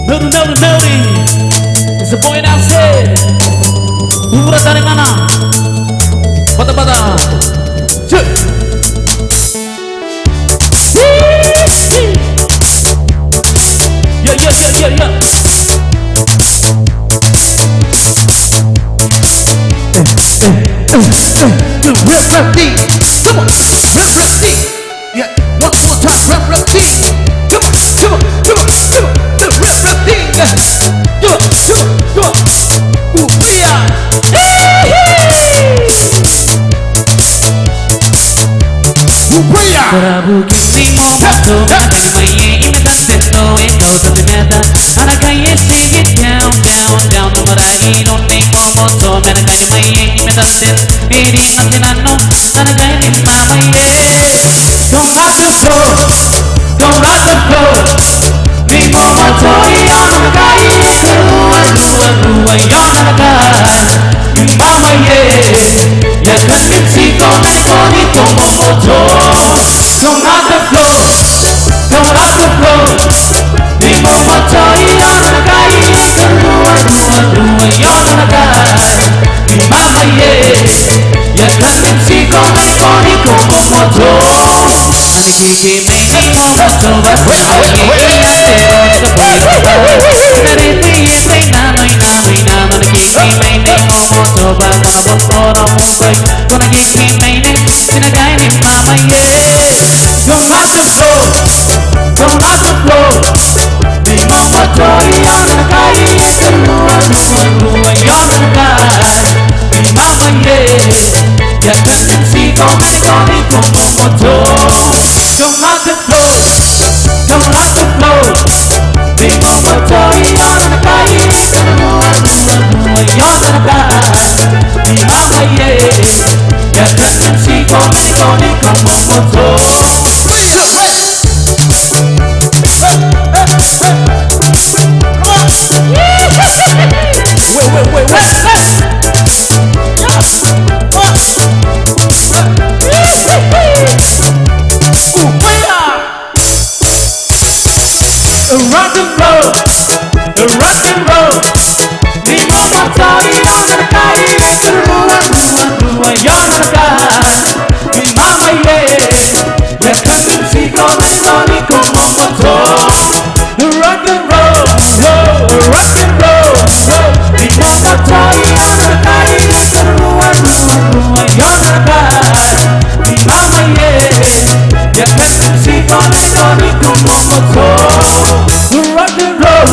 Nuri. It's a boy downstairs. Bubura dari mana? Bata. Cuk. Ya. The rap D. Come on, rap D. Yeah, one more time, rap D. Come on. The rap D. Come on. We are. Prabu kini mo mato mati maye imitan sento ikaw sa pinata ana kaya sing it down no marahi no ni mo moto ana kaya maye imitan sen meri matinano ana kaya ni mamaye don't rock the floor ni mo moto ana kaya ruwa yana kaya ni mamaye ya kan si ko ni como moto. Don't rock the floor. Ni mo motori yana kai, ruwa yana kai. Ni mama ye, ya kan si ko ni como moto. Ani ki me ni mo moto bas ye ya te ro ka nare te ye me na man ki me ni mo moto ba moro mo koi kona ki me ni sinagai ni mama ye. Don't rock the floor. Ni mo motori yana kai, ruwa yana kai. Ni mama ye, ya kan si ko ni como moto. Don't rock the floor. Ni mo motori yana kai, ruwa yana kai. Ni mama ye, ya kan si ko ni como moto. Rock and roll. Ni mo motori yana kai, ruwa yana kai. Ni mama ye, ya kan si ko ni como moto. Rock and roll. Ni mo motori yana kai, ruwa yana kai. Ni mama ye, ya kan si ko ni como moto. Rock and roll.